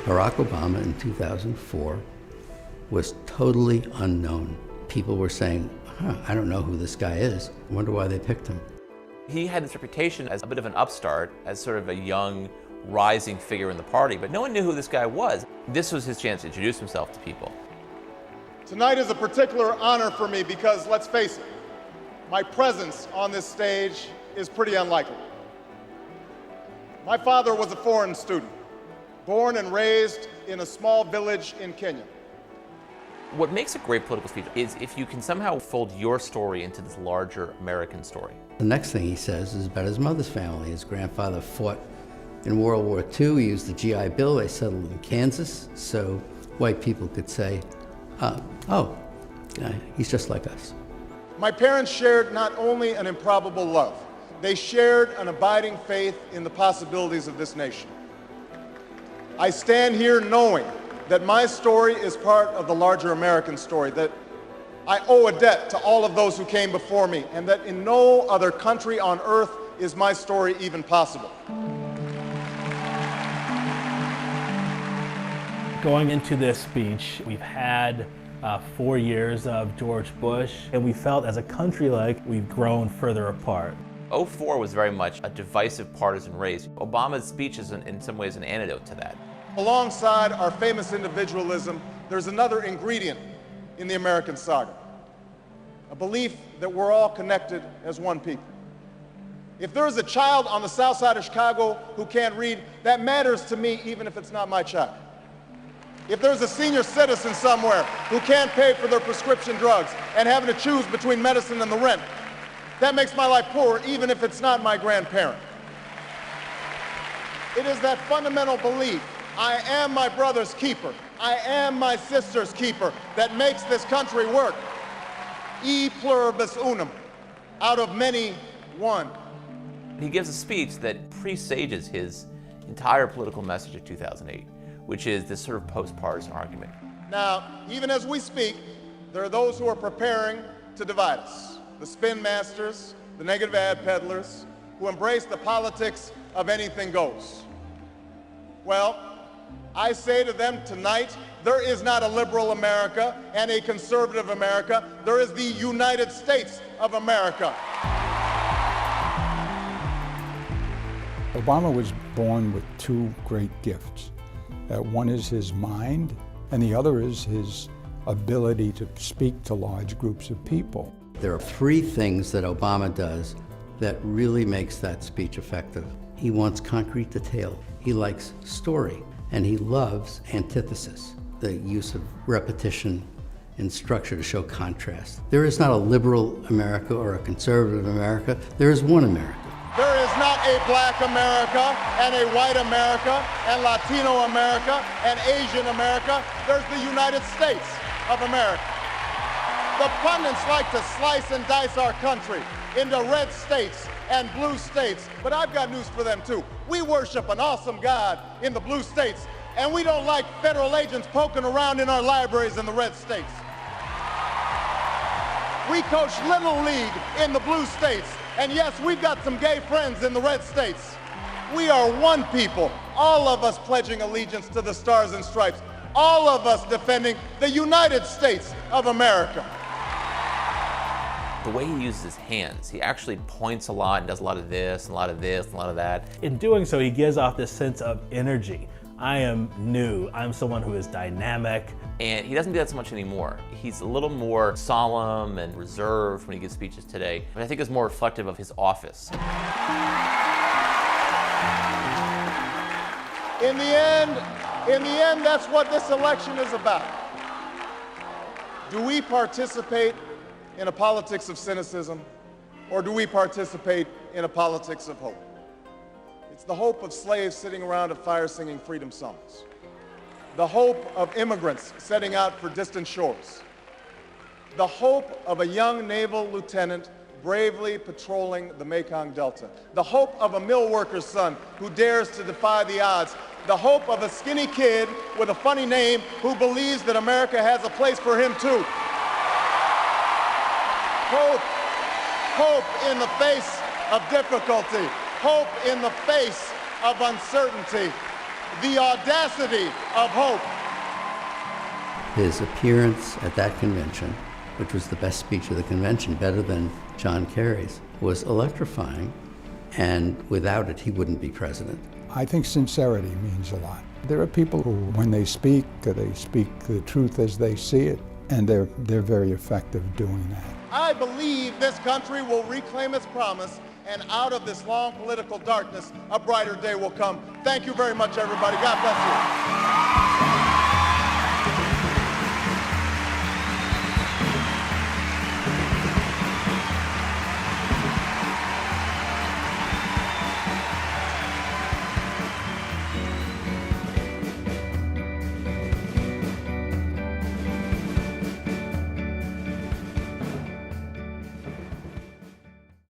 Barack Obama in 2004 was totally unknown. People were saying, I don't know who this guy is. I wonder why they picked him. He had this reputation as a bit of an upstart, as sort of a young, rising figure in the party, but no one knew who this guy was. This was his chance to introduce himself to people. Tonight is a particular honor for me because, let's face it, my presence on this stage is pretty unlikely. My father was a foreign student, born and raised in a small village in Kenya. What makes a great political speech is if you can somehow fold your story into this larger American story. The next thing he says is about his mother's family. His grandfather fought in World War II. He used the GI Bill. They settled in Kansas, so white people could say, he's just like us. My parents shared not only an improbable love, they shared an abiding faith in the possibilities of this nation. I stand here knowing that my story is part of the larger American story, that I owe a debt to all of those who came before me, and that in no other country on earth is my story even possible. Going into this speech, we've had 4 years of George Bush, and we felt as a country like we've grown further apart. 2004 was very much a divisive partisan race. Obama's speech is in some ways an antidote to that. Alongside our famous individualism, there's another ingredient in the American saga, a belief that we're all connected as one people. If there is a child on the south side of Chicago who can't read, that matters to me even if it's not my child. If there's a senior citizen somewhere who can't pay for their prescription drugs and having to choose between medicine and the rent, that makes my life poorer even if it's not my grandparent. It is that fundamental belief, I am my brother's keeper, I am my sister's keeper, that makes this country work. E pluribus unum, out of many, one. He gives a speech that presages his entire political message of 2008, which is this sort of post-partisan argument. Now, even as we speak, there are those who are preparing to divide us. The spin masters, the negative ad peddlers, who embrace the politics of anything goes. Well, I say to them tonight, there is not a liberal America and a conservative America. There is the United States of America. Obama was born with two great gifts. One is his mind, and the other is his ability to speak to large groups of people. There are three things that Obama does that really makes that speech effective. He wants concrete detail. He likes story. And he loves antithesis, the use of repetition and structure to show contrast. There is not a liberal America or a conservative America. There is one America. There is not a black America and a white America and Latino America and Asian America. There's the United States of America. The pundits like to slice and dice our country into red states and blue states, but I've got news for them too. We worship an awesome God in the blue states, and we don't like federal agents poking around in our libraries in the red states. We coach Little League in the blue states, and yes, we've got some gay friends in the red states. We are one people, all of us pledging allegiance to the Stars and Stripes, all of us defending the United States of America. The way he uses his hands, he actually points a lot and does a lot of this, and a lot of this, and a lot of that. In doing so, he gives off this sense of energy. I am new, I'm someone who is dynamic. And he doesn't do that so much anymore. He's a little more solemn and reserved when he gives speeches today, but I think it's more reflective of his office. In the end, that's what this election is about. Do we participate in a politics of cynicism, or do we participate in a politics of hope? It's the hope of slaves sitting around a fire singing freedom songs. The hope of immigrants setting out for distant shores. The hope of a young naval lieutenant bravely patrolling the Mekong Delta. The hope of a mill worker's son who dares to defy the odds. The hope of a skinny kid with a funny name who believes that America has a place for him too. Hope in the face of difficulty. Hope in the face of uncertainty. the audacity of hope. His appearance at that convention, which was the best speech of the convention, better than John Kerry's, was electrifying, and without it, he wouldn't be president. I think sincerity means a lot. There are people who, when they speak the truth as they see it, and they're very effective doing that. I believe this country will reclaim its promise, and out of this long political darkness, a brighter day will come. Thank you very much, everybody. God bless you.